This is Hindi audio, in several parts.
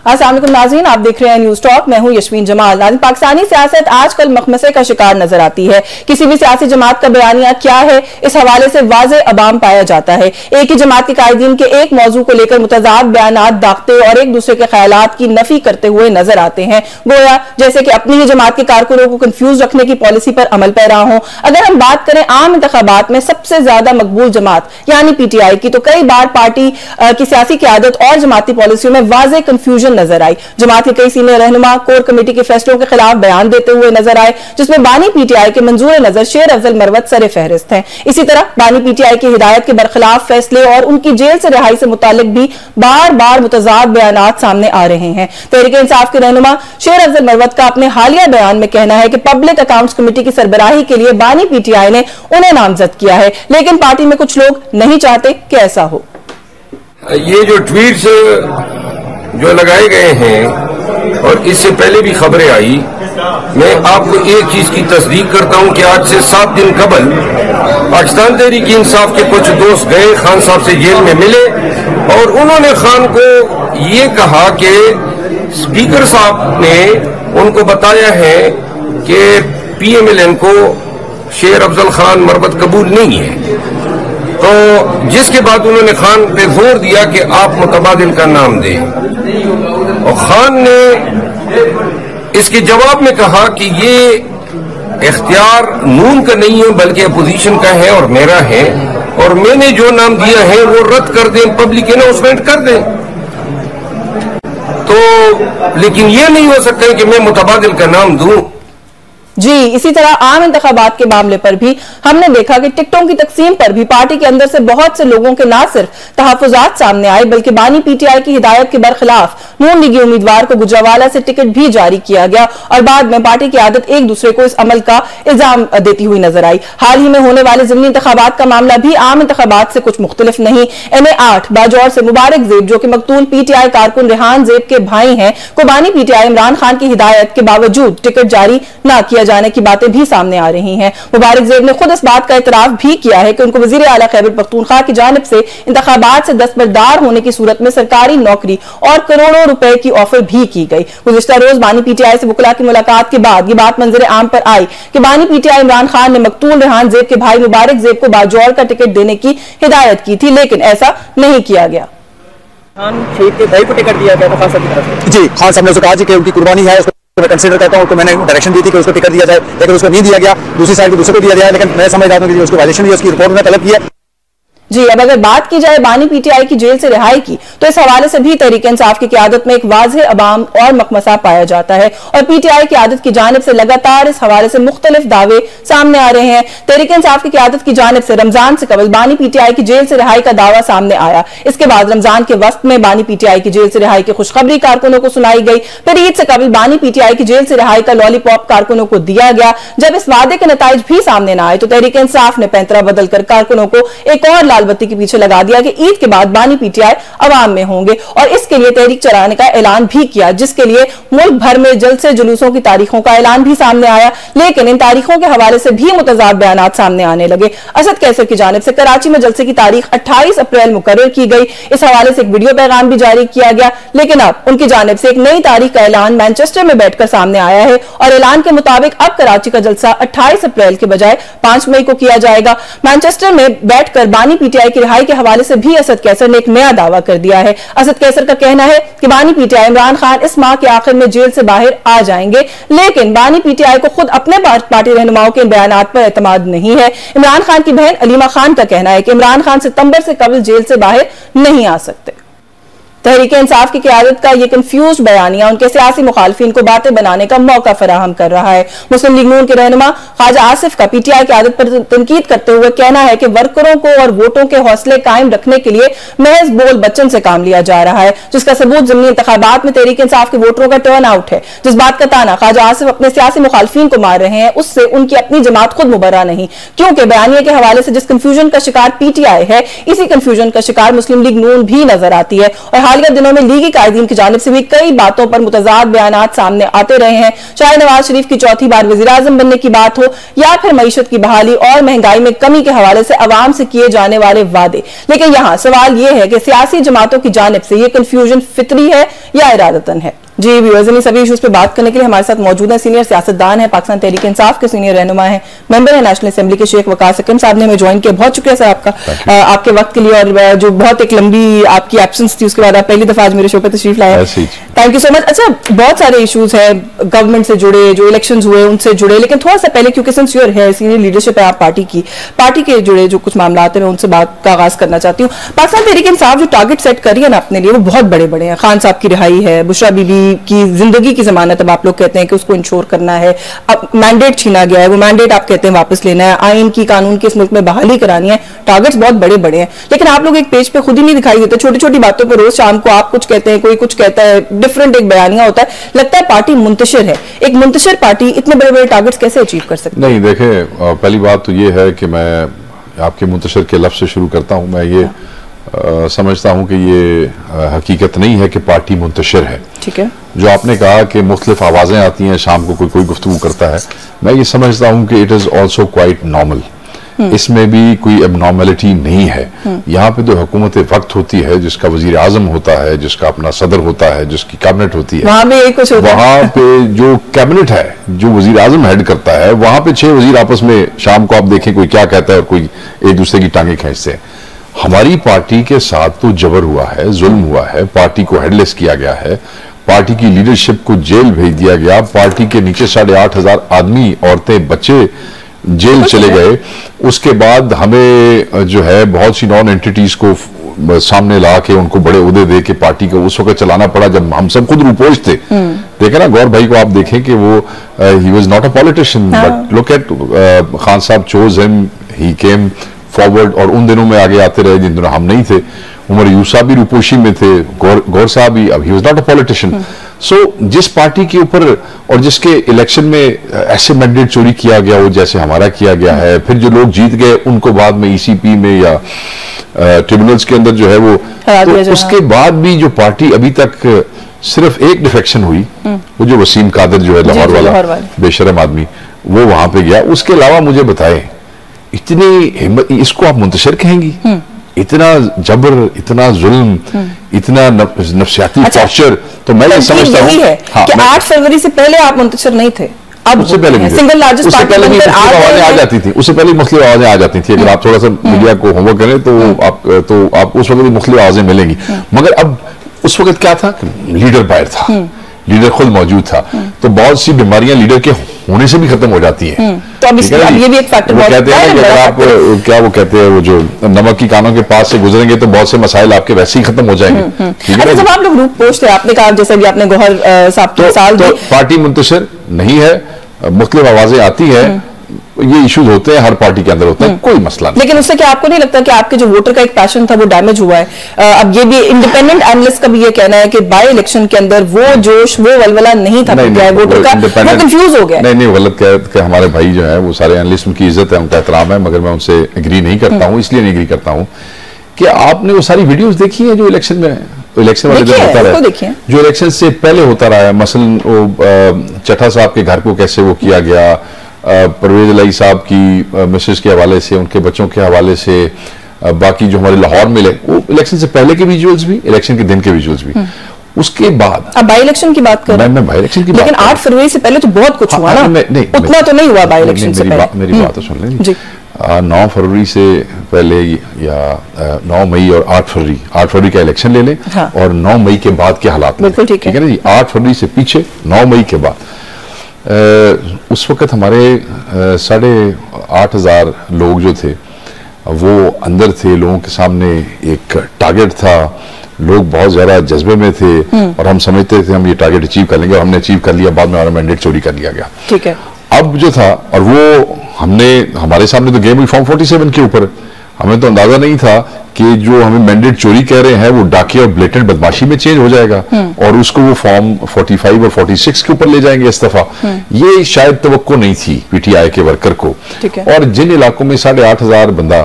अस्सलाम वालेकुम नाज़रीन, आप देख रहे हैं न्यूज टॉक। मैं हूं यशवीन जमाल। नाज़रीन, पाकिस्तानी सियासत आजकल मखमसे का शिकार नजर आती है। किसी भी सियासी जमात का बयानिया क्या है, इस हवाले से वाज़े अबाम पाया जाता है। एक ही जमात के कायदीन के एक मौजू को लेकर मुतज़ाद बयानात दागते और एक दूसरे के ख्यालात की नफी करते हुए नजर आते हैं, गोया जैसे कि अपनी ही जमात के कारकुनों को कंफ्यूज रखने की पॉलिसी पर अमल पैरा हो। अगर हम बात करें आम इंतखाबात में सबसे ज्यादा मकबूल जमात यानी PTI की, तो कई बार पार्टी की सियासी क़यादत और जमाती पॉलिसियों में वाज़े कंफ्यूजन नजर आई। जमात के कई सीनियर रहनुमा कोर कमेटी के फैसलों के खिलाफ बयान देते हुए नजर आए, जिसमें बानी PTI के मंजूर नजर शेर अफजल मरवत सर फहरिस्त हैं। इसी तरह बानी PTI की हिदायत के बरखिलाफ फैसले और उनकी जेल से रिहाई से मुतालिक भी बार बार मुतज़ाद बयानात सामने आ रहे हैं। तहरीक इंसाफ के रहनुमा शेर अफजल मरवत का अपने हालिया बयान में कहना है कि पब्लिक अकाउंट्स कमेटी की सरबराही के लिए बानी PTI ने उन्हें नामजद किया है, लेकिन पार्टी में कुछ लोग नहीं चाहते कि ऐसा हो। ये जो ट्वीट्स जो लगाए गए हैं और इससे पहले भी खबरें आई, मैं आपको एक चीज की तस्दीक करता हूं कि आज से 7 दिन कबल पाकिस्तान तहरीक इंसाफ के कुछ दोस्त गए खान साहब से जेल में मिले और उन्होंने खान को ये कहा कि स्पीकर साहब ने उनको बताया है कि PMLN को शेर अफजल खान मरवत कबूल नहीं है। तो जिसके बाद उन्होंने खान पे जोर दिया कि आप मुतबादिल का नाम दें, और खान ने इसके जवाब में कहा कि ये इख्तियार नून का नहीं है बल्कि अपोजिशन का है और मेरा है, और मैंने जो नाम दिया है वो रद्द कर दें, पब्लिक अनाउंसमेंट कर दें। तो लेकिन ये नहीं हो सकता है कि मैं मुतबादिल का नाम दूं। जी, इसी तरह आम इंतखाबात के मामले पर भी हमने देखा कि टिकटों की तकसीम पर भी पार्टी के अंदर से बहुत से लोगों के ना सिर्फ तहफुजात सामने आए, बल्कि बानी PTI की हिदायत के बरखिलाफ नून लीगी उम्मीदवार को गुजरावाला से टिकट भी जारी किया गया और बाद में पार्टी की आदत एक दूसरे को इस अमल का इल्जाम देती हुई नजर आई। हाल ही में होने वाले ज़िमनी इंतखाबात का मामला भी आम इंतखाबात से कुछ मुख्तलिफ नहीं। MA8 बाजौर से मुबारक ज़ेब, जो कि मकतूल PTI कारकुन रेहान ज़ेब के भाई हैं, को बानी PTI इमरान खान की हिदायत के बावजूद टिकट जारी न किया जाने की बातें भी सामने आ रही हैं। मुबारक ज़ेब ने खुद इस बात का इतराफ भी किया है कि उनको वज़ीर आला खैबर पख्तूनख्वा की जानिब से इंतखाबात से दस्तबरदार होने की सूरत में सरकारी नौकरी और करोड़ों रुपए की ऑफर भी की गई। गुज़िश्ता रोज बानी PTI से वकला की मुलाकात के बाद ये बात मंजर आम पर आई कि बानी PTI इमरान खान ने मकतूल रेहान ज़ेब के भाई मुबारक ज़ेब को बाजौर का टिकट देने की हिदायत की थी, लेकिन ऐसा नहीं किया गया। खान शहीद के भाई को टिकट दिया गया था खान साहब की तरफ से। जी, खान साहब ने कहा कि उनकी कुर्बानी है, मैं कंसीडर करता हूं, तो मैंने डायरेक्शन दी थी कि उसको टिकट दिया जाए, लेकिन उसको नहीं दिया गया। दूसरी साइड को दूसरे को दिया गया, लेकिन मैं समझ रहा हूं कि उसको वायलेशन हुई, उसकी रिपोर्ट मैंने तलब की है। जी, अब अगर बात की जाए बानी PTI की जेल से रिहाई की, तो इस हवाले से भी तहरीक इंसाफ की क़यादत में एक वाज़े अबाम और मखमसा पाया जाता है और PTI की आदत की जानिब से लगातार इस हवाले से मुख्तलिफ दावे सामने आ रहे हैं। तहरीक इंसाफ की क़यादत की जानिब से रमजान से कबल बानी PTI की जेल से रिहाई का दावा सामने आया। इसके बाद रमजान के वक्त में बानी PTI की जेल से रिहाई की खुशखबरी कारकुनों को सुनाई गई। फिर ईद से कबल बानी PTI की जेल से रिहाई का लॉलीपॉप कारकुनों को दिया गया। जब इस वादे के नताइज भी सामने न आए तो तहरीक इंसाफ ने पैंतरा बदलकर कारकुनों को एक और लाल बत्ती के पीछे लगा दिया कि ईद के बाद बानी PTI अवाम में होंगे और इसके लिए तहरीक चलाने का ऐलान भी किया, जिसके लिए मुल्क भर में जलसे जुलूसों की तारीखों का ऐलान भी सामने आया। लेकिन इन तारीखों के हवाले से भी मुतज़ाद बयानात सामने आने लगे। असद कैसर की जानिब से कराची में जलसे की तारीख 28 अप्रैल मुकर्रर की गई। इस हवाले से एक वीडियो पैगाम भी जारी किया गया, लेकिन अब उनकी जानिब से एक नई तारीख का ऐलान मैनचेस्टर में बैठकर सामने आया है और ऐलान के मुताबिक अब कराची का जलसा 28 अप्रैल के बजाय 5 मई को किया जाएगा। मैनचेस्टर में बैठकर बानी PTI की रिहाई के हवाले से भी असद कैसर ने एक नया दावा कर दिया है। असद कैसर का कहना है कि बानी PTI इमरान खान इस माह के आखिर में जेल से बाहर आ जाएंगे, लेकिन बानी PTI को खुद अपने पार्टी रहनुमाओं के बयानात पर एतमाद नहीं है। इमरान खान की बहन अलीमा खान का कहना है कि इमरान खान सितंबर से कबल जेल से बाहर नहीं आ सकते। तहरीक इंसाफ की क़यादत का ये कंफ्यूज बयानिया उनके सियासी मुखालफिन को बातें बनाने का मौका फराहम कर रहा है। मुस्लिम लीग नून के रहनुमा ख्वाजा आसिफ का PTI की आदत पर तनकीद करते हुए कहना है कि वर्करों को और वोटों के हौसले कायम रखने के लिए महज बोल बच्चन से काम लिया जा रहा है, जिसका सबूत ज़िमनी इंतखाबात में तहरीक इंसाफ के वोटरों का टर्न आउट है। जिस बात का ताना ख्वाजा आसिफ अपने सियासी मुखालफिन को मार रहे हैं, उससे उनकी अपनी जमात खुद मुबर्रा नहीं, क्योंकि बयानिया के हवाले से जिस कंफ्यूजन का शिकार PTI है, इसी कंफ्यूजन का शिकार मुस्लिम लीग नून भी नजर आती है। और हालिया दिनों में लीगी कायदीन की जानिब से भी कई बातों पर मुतजाद बयानात सामने आते रहे हैं, चाहे नवाज शरीफ की चौथी बार वज़ीर आज़म बनने की बात हो या फिर मईशत की बहाली और महंगाई में कमी के हवाले से अवाम से किए जाने वाले वादे। लेकिन यहाँ सवाल यह है कि सियासी जमातों की जानिब से यह कंफ्यूजन फितरी है या इरादतन है। जी व्यूअर्स, इन सभी इशूज पे बात करने के लिए हमारे साथ मौजूद है सीनियर सियासतदान है, पाकिस्तान तहरीक इंसाफ के सीनियर रहनुमा है, मेंबर है नेशनल असेंबली के शेख वकार हकीम साहब ने हमें ज्वाइन किया। बहुत शुक्रिया सर आपका आपके वक्त के लिए, और जो बहुत एक लंबी आपकी एब्सेंस थी उसके बाद आप पहली दफा आज मेरे शो पे तशरीफ लाए, थैंक यू सो मच। अच्छा, बहुत सारे इशूज है गवर्नमेंट से जुड़े, जो इलेक्शन हुए उनसे जुड़े, लेकिन थोड़ा सा पहले क्योंकि सिंस यूर है सीनियर लीडरशिप है आप पार्टी के जुड़े जो कुछ मामला है मैं उनसे बात का आगाज करना चाहती हूँ। पाकिस्तान तहरीक इंसाफ जो टारगेट सेट करी है ना अपने लिए वो बहुत बड़े बड़े हैं। खान साहब की रिहाई है, बुशरा बीबी की जिंदगी की जमानत अब आप लोग कहते हैं कि उसको इंश्योर करना है, अब मैंडेट छीना गया है, वो मैंडेट आप कहते हैं वापस लेना है, आइन की कानून की इस मुल्क में बहाली करानी है, टारगेट्स बहुत बड़े बड़े हैं। लेकिन आप लोग एक पेज पे खुद ही नहीं दिखाई देते, छोटी छोटी बातों पर रोज शाम को आप कुछ कहते हैं, कोई कुछ कहता है, डिफरेंट एक बयानिया होता है, लगता है पार्टी मुंतशिर है। एक मुंतशिर पार्टी इतने बड़े बड़े टारगेट्स कैसे अचीव कर सकती है? नहीं, देखें, पहली बात तो ये है कि मैं आपके मुंतशिर के लफ्ज से शुरू करता हूं। मैं ये समझता हूं कि ये हकीकत नहीं है कि पार्टी मुंतशिर है। ठीक है, जो आपने कहा कि मुख्तलिफ आवाजें आती हैं, शाम को कोई गुफ्तगू करता है, मैं ये समझता हूं कि it is also quite normal. इसमें भी कोई एबनॉर्मलिटी नहीं है। यहाँ पे जो हुकूमत वक्त होती है, जिसका वजीर आजम होता है, जिसका अपना सदर होता है, जिसकी कैबिनेट होती है, वहां भी कुछ होता वहां पे जो कैबिनेट है, जो वजीर आजम हेड करता है, वहां पे 6 वजीर आपस में शाम को आप देखें कोई क्या कहता है और कोई एक दूसरे की टांगे खींचते हैं। हमारी पार्टी के साथ तो जबर हुआ है, जुल्म हुआ है, पार्टी को हेडलेस किया गया है, पार्टी की लीडरशिप को जेल भेज दिया गया, पार्टी के नीचे 8,500 आदमी, औरतें, बच्चे जेल चले गए। उसके बाद हमें जो है बहुत सी नॉन एंटिटीज को सामने ला के उनको बड़े उहदे दे के पार्टी को उस वक्त चलाना पड़ा जब हम सब खुद रूपोज थे। देखे ना, गौर भाई को आप देखें कि वो ही was not a politician, but look at Khan साहब चोज हिम, ही केम फॉरवर्ड, और उन दिनों में आगे आते रहे जिन दिनों हम नहीं थे। उमर यूसुफ भी रूपोशी में थे, गौर साहब भी, अब he was not a politician. So जिस पार्टी के ऊपर और जिसके इलेक्शन में ऐसे मैंडेट चोरी किया गया हो जैसे हमारा किया गया है, फिर जो लोग जीत गए उनको बाद में ईसीपी में या ट्रिब्यूनल्स के अंदर जो है वो, तो उसके बाद भी जो पार्टी अभी तक सिर्फ एक डिफेक्शन हुई, वो जो वसीम कादर जो है लाहौर वाला बेशरम आदमी, वो वहां पे गया। उसके अलावा मुझे बताएं, इतनी हिम्मत, इसको आप मुंतशिर कहेंगी? इतना जबर, इतना जुल्म, इतना नफ्सियाती टॉर्चर। तो मैं ये समझता हूँ कि 8 फरवरी से पहले आप मुंतशिर नहीं थे। अब उससे पहले भी सिंगल लार्जेस्ट पार्टी बनकर आवाजें आ जाती थी, उससे पहले मुख्तलिफ आवाजें आ जाती थी। अगर आप थोड़ा सा मीडिया को होमवर्क करें तो आप उस वक्त भी मुख्तलिफ आवाजें मिलेंगी। मगर अब उस वक्त क्या था, लीडर बाहर था, लीडर खुद मौजूद था, तो बहुत सी बीमारियां लीडर के होने से भी खत्म हो जाती हैं। तो अब ये भी एक फैक्टर वो कहते हैं कि अगर आप क्या वो कहते हैं, वो जो नमक की कानों के पास से गुजरेंगे तो बहुत से मसाइल आपके वैसे ही खत्म हो जाएंगे। अच्छा, जब आप लोग रूप पोस्ट थे, आपने कहा जैसे भी आपने गौहर साहब की मिसाल दी, पार्टी मुंतशिर नहीं है, मुख्तलिफ आवाजें आती है, ये इश्यूज होते हैं, हर पार्टी के अंदर होता है, कोई मसला नहीं। लेकिन उससे क्या आपको नहीं लगता कि आपके जो वोटर का एक पैशन था वो डैमेज हुआ है? अब ये भी इंडिपेंडेंट एनालिस्ट का भी ये कहना है कि बाय इलेक्शन के अंदर वो जोश, वो वलवला नहीं था वोटर का, वो कंफ्यूज हो गया। नहीं, गलत कह, हमारे भाई जो है वो सारे एनालिस्ट, उनकी इज्जत है, उनका एहतराम है, मगर मैं उनसे एग्री नहीं करता हूँ। इसलिए नहीं एग्री करता हूँ कि आपने वो सारी वीडियोज देखी है जो इलेक्शन में, इलेक्शन वाले दिन होता रहा, जो इलेक्शन से पहले होता रहा है। मसलन वो चट्टा साहब के घर को कैसे वो किया गया, परवेज अलाई साहब की मिसेज के हवाले से, उनके बच्चों के हवाले से, बाकी जो हमारे लाहौर में वो इलेक्शन से पहले के विजुअल्स भी, इलेक्शन के दिन के विजुअल्स भी। उसके बाद अब बाई इलेक्शन की बात कर रहे हैं, मैं बाई इलेक्शन की बात, लेकिन 8 फरवरी से पहले तो बहुत कुछ हुआ ना, उतना तो नहीं हुआ बाई इलेक्शन से पहले। मेरी बात तो सुन लें, 9 फरवरी से पहले या 9 मई और 8 फरवरी का इलेक्शन ले लें, और 9 मई के बाद के हालात, बिल्कुल ठीक है ना जी। 8 फरवरी से पीछे 9 मई के बाद उस वक्त हमारे 8,500 लोग जो थे वो अंदर थे, लोगों के सामने एक टारगेट था, लोग बहुत ज्यादा जज्बे में थे और हम समझते थे हम ये टारगेट अचीव कर लेंगे, और हमने अचीव कर लिया। बाद में हमारा मैंडेट चोरी कर लिया गया। ठीक है, अब जो था, और वो हमारे सामने तो गेम हुई फॉर्म 47 के ऊपर, हमें तो अंदाजा नहीं था कि जो हमें मैंडेट चोरी कह रहे हैं वो डाकिया और ब्लेटेंट बदमाशी में चेंज हो जाएगा और उसको वो फॉर्म 45 और 46 के ऊपर ले जाएंगे इस्तीफा। ये शायद तवक्को नहीं थी पीटीआई के वर्कर को। और जिन इलाकों में 8,500 बंदा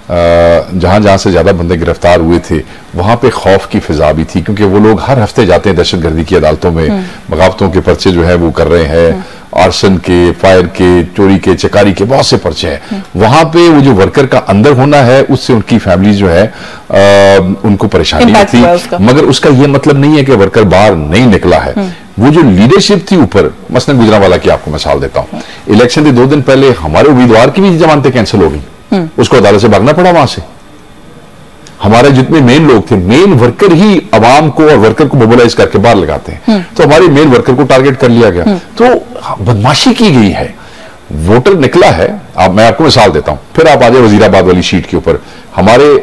जहां जहां से ज्यादा बंदे गिरफ्तार हुए थे वहां पे खौफ की फिजा भी थी, क्योंकि वो लोग हर हफ्ते जाते हैं दहशतगर्दी की अदालतों में, बगावतों के पर्चे जो है वो कर रहे हैं, आर्सन के, फायर के, चोरी के, चकारी के बहुत से पर्चे हैं। वहां पे वो जो वर्कर का अंदर होना है उससे उनकी फैमिली जो है उनको परेशानी थी, मगर उसका ये मतलब नहीं है कि वर्कर बाहर नहीं निकला है। वो जो लीडरशिप थी ऊपर, मसलन गुजरांवाला की आपको मिसाल देता हूं, इलेक्शन के 2 दिन पहले हमारे उम्मीदवार की भी जमानतें कैंसिल हो गई, उसको अदालत से भागना पड़ा वहां से। हमारे जितने मेन लोग थे, मेन वर्कर ही अवाम को और वर्कर को मोबिलाइज करके बाहर लगाते हैं, तो हमारे मेन वर्कर को टारगेट कर लिया गया, तो बदमाशी की गई है। वोटर निकला है, मैं आपको मिसाल देता हूं, फिर आप आ जाए वजीराबाद वाली सीट के ऊपर। हमारे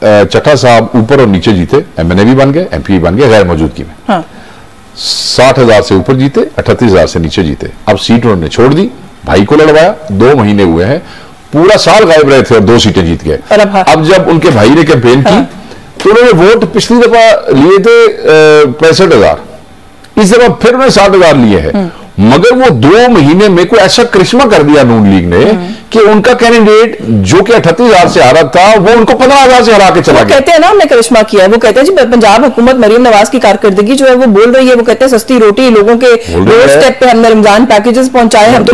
चट्टा साहब ऊपर और नीचे जीते, एमएनए भी बन गए, एमपी भी बन गए गैर मौजूदगी में। हाँ। 60,000 से ऊपर जीते, 38,000 से नीचे जीते। अब सीट उन्होंने छोड़ दी, भाई को लड़वाया, 2 महीने हुए हैं, पूरा साल गायब रहे थे और 2 सीटें जीत गए। अब जब उनके भाई ने कैंपेन की तो उन्होंने वोट पिछली दफा लिए थे 65,000, इस दफा फिर उन्होंने 60,000 लिए हैं, मगर वो 2 महीने में कोई ऐसा करिश्मा कर दिया नून लीग ने कि उनका कैंडिडेट जो कि 38,000 से हारा था वो उनको 15,000 से हरा के चला गया। कहते हैं ना हमने करिश्मा किया है, वो कहते हैं जी पंजाब हुकूमत मरीम नवाज की कारकर्दगी जो है वो बोल रही है, वो कहते हैं सस्ती रोटी लोगों के डोर स्टेप पे हमने रमजान पैकेजेस पहुंचाए, हम तो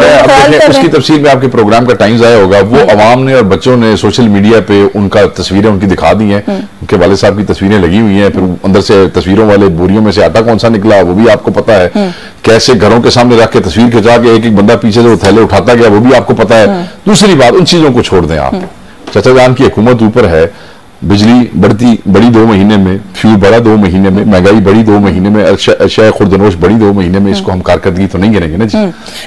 उसकी तफसील में आपके प्रोग्राम का टाइम जाया होगा। वो अवाम ने और बच्चों ने सोशल मीडिया पे उनका तस्वीरें उनकी दिखा दी हैं, उनके वाले साहब की तस्वीरें लगी हुई हैं, फिर अंदर से तस्वीरों वाले बोरियों में से आटा कौन सा निकला वो भी आपको पता है, कैसे घरों के सामने रख के तस्वीर खिंचा के एक एक बंदा पीछे से थैले उठाता गया वो भी आपको पता है। दूसरी बात, उन चीजों को छोड़ दें आप, चाचा जान की हुकूमत ऊपर है, बिजली बड़ी 2 महीने में, फ्यूल बढ़ा 2 महीने में, महंगाई बढ़ी 2 महीने में, अशया खुर्दनोश बढ़ी 2 महीने में, इसको हम कारकर्दगी तो नहीं गिनेंगे ना जी।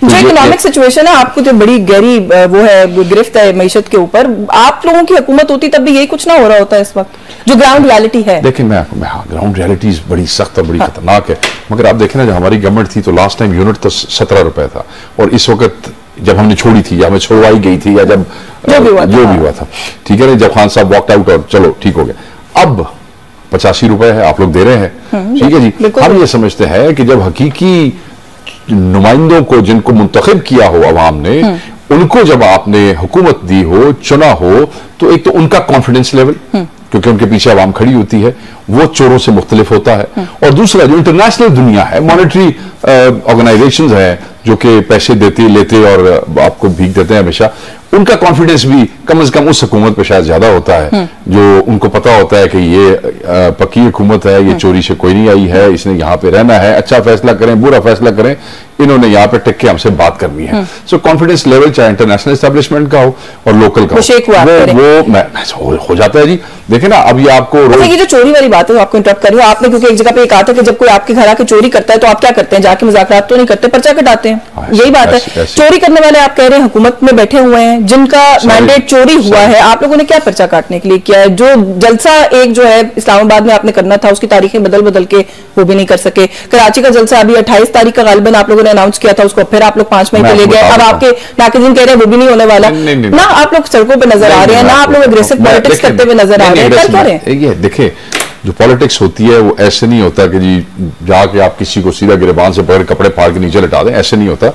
जो इकोनॉमिक सिचुएशन है आपको जो बड़ी गहरी वो है गिरफ्त है मईशत के ऊपर, आप लोगों की हुकूमत होती तब भी यही कुछ ना हो रहा होता है इस वक्त, जो ग्राउंड रियलिटी है। देखिए मैं ग्राउंड रियलिटी बड़ी सख्त और बड़ी खतरनाक है, मगर आप देखें ना, जब हमारी गवर्नमेंट थी तो लास्ट टाइम यूनिट तो 17 रुपए था, और इस वक्त जब हमने छोड़ी थी या हमें छोड़वाई गई थी या जब जो भी हुआ था, ठीक है ना, जब खान साहब वॉकड आउट और चलो ठीक हो गया, अब 85 रुपए है, आप लोग दे रहे हैं, ठीक है जी। हम ये समझते हैं कि जब हकीकी नुमाइंदों को जिनको मुंतखब किया हो अवाम ने, उनको जब आपने हुकूमत दी हो, चुना हो, तो एक तो उनका कॉन्फिडेंस लेवल, क्योंकि उनके पीछे आवाम खड़ी होती है, वो चोरों से मुख्तलिफ होता है, और दूसरा जो इंटरनेशनल दुनिया है, मॉनेटरी ऑर्गेनाइजेशंस है जो कि पैसे देते लेते और आपको भीख देते हैं हमेशा, उनका कॉन्फिडेंस भी कम से कम उस हुकूमत पे शायद ज्यादा होता है, जो उनको पता होता है कि ये पक्की हुकूमत है, ये चोरी से कोई नहीं आई है, इसने यहाँ पे रहना है, अच्छा फैसला करें बुरा फैसला करें, इन्होंने यहाँ पे टिक के हमसे बात करनी है। सो कॉन्फिडेंस लेवल चाहे इंटरनेशनल एस्टेब्लिशमेंट का हो और लोकल का वो हो जाता है जी। देखे ना, अब ये आपको ये जो चोरी वाली बात है, आपको इंटरप्ट कर रही हूं, आपने क्योंकि एक जगह पे कहा था कि जब कोई आपके घर आके चोरी करता है तो आप क्या करते हैं, जाके मुज़ाकरात तो नहीं करते, पर्चा कटाते हैं, यही बात है। चोरी करने वाले आप कह रहे हैं हुकूमत में बैठे हुए हैं, जिनका मैंडेट चोरी हुआ है, आप लोगों ने क्या पर्चा काटने के लिए किया है? जो जलसा एक जो है इस्लामाबाद में आपने करना था, उसकी तारीखें बदल के वो भी नहीं कर सके। कराची का जलसा अभी 28 तारीख का गालिबन आप लोगों ने अनाउंस किया था, उसको फिर आप लोग 5 मई पे ले गए, अब आपके नाकिदीन कह रहे हैं वो भी नहीं होने वाला। ना आप लोग सड़कों पे नजर आ रहे हैं, ना आप लोग अग्रेसिव पॉलिटिक्स करते हुए नजर आ रहे हैं, क्या कह रहे हैं? ये देखिए, जो पॉलिटिक्स होती है वो ऐसे नहीं होता कि जी जाके आप किसी को सीधा गिरबान से पकड़ कपड़े फाड़ के नीचे लटा दें, ऐसे नहीं होता।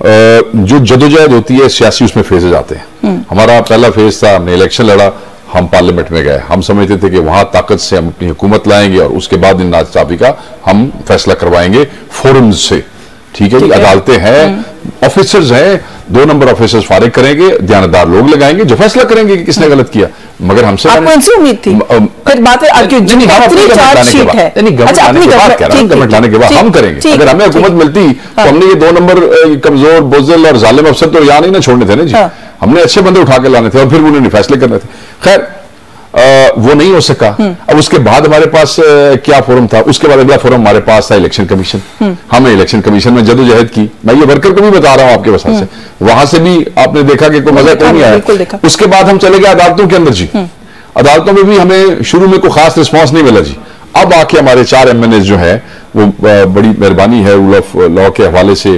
जो जदोजहद होती है सियासी, उसमें फेजेज आते हैं। हमारा पहला फेज था, हमने इलेक्शन लड़ा, हम पार्लियामेंट में गए, हम समझते थे कि वहां ताकत से हम अपनी हुकूमत लाएंगे और उसके बाद इन नाचाबी का हम फैसला करवाएंगे फोरम से, ठीक है जी। अदालतें हैं, ऑफिसर्स हैं, 2 नंबर ऑफिसर्स फारिग करेंगे, ध्यानदार लोग लगाएंगे जो फैसला करेंगे कि किसने गलत किया। मगर हमसे आपको इनसे उम्मीद थी, फिर बात है गवर्नमेंट लाने के बाद हम करेंगे। अगर हमें हुकूमत मिलती तो हमने ये 2 नंबर कमजोर बोझल और जालिम अफसर तो यहाँ नहीं ना छोड़ने थे ना जी, हमने अच्छे बंदे उठा के लाने थे और फिर उन्होंने फैसले करने थे। खैर वो नहीं हो सका। अब उसके बाद हमारे पास क्या फोरम था, उसके बाद अगला फोरम हमारे पास था इलेक्शन कमीशन। हमने इलेक्शन कमीशन में जदोजहद की, मैं ये वर्कर को भी बता रहा हूं आपके वजह से, वहां से भी आपने देखा कि कोई मजा कोई नहीं आया। उसके बाद हम चले गए अदालतों के अंदर जी, अदालतों में भी हमें शुरू में कोई खास रिस्पॉन्स नहीं मिला जी। अब आके हमारे 4 MNA जो है वो बड़ी मेहरबानी है रूल ऑफ लॉ के हवाले से,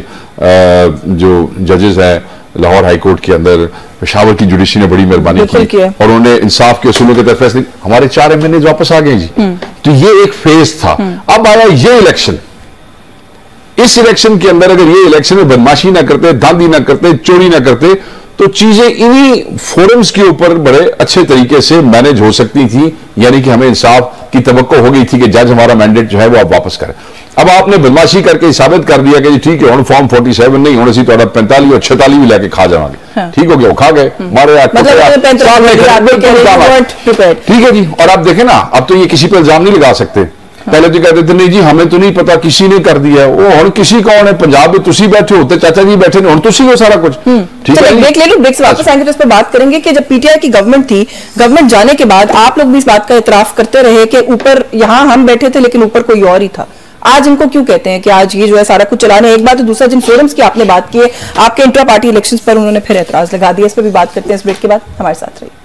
जो जजेस हैं लाहौर हाई कोर्ट के अंदर, पेशावर की जुडिशरी ने बड़ी मेहरबानी की और उन्होंने इंसाफ के असूलों के तहत फैसले, हमारे 4 MNA वापस आ गए जी। तो ये एक फेज था। अब आया ये इलेक्शन, इस इलेक्शन के अंदर अगर ये इलेक्शन में बदमाशी ना करते, धांधली ना करते, चोरी ना करते, तो चीजें इन्हीं फोरम्स के ऊपर बड़े अच्छे तरीके से मैनेज हो सकती थी, यानी कि हमें इंसाफ की तवक्को हो गई थी कि जज हमारा मैंडेट जो है वो आप वापस करें। अब आपने बदमाशी करके साबित कर दिया कि जी ठीक है हम फॉर्म 47 नहीं होने से तो 45 और 46 भी लेके खा जाएंगे। हाँ। ठीक हो गया, वो खा गए, मारे ठीक है जी। और आप देखें ना, अब तो ये किसी पर इल्जाम नहीं लगा सकते। पहले तो कहते थे नहीं जी हमें तो नहीं पता, किसी ने कर दिया। वो हम किसी कौन है, पंजाब में तुसी बैठे होते, चाचा जी बैठे नहीं, तुसी हो सारा कुछ। ठीक है, ब्रेक ले लो, ब्रेक से वापस आएंगे तो इस पर बात करेंगे कि जब पीटीआई की गवर्नमेंट थी, गवर्नमेंट जाने के बाद आप लोग भी इस बात का इतराफ करते रहे कि ऊपर यहाँ हम बैठे थे लेकिन ऊपर कोई और ही था। आज इनको क्यों कहते हैं कि आज ये जो है सारा कुछ चलाने? एक बात है, दूसरा जिन फोरम्स की आपने बात की है, आपके इंट्रा पार्टी इलेक्शंस पर उन्होंने फिर एतराज लगा दिया। इस पर भी बात करते हैं इस ब्रेक के बाद। हमारे साथ रहिए।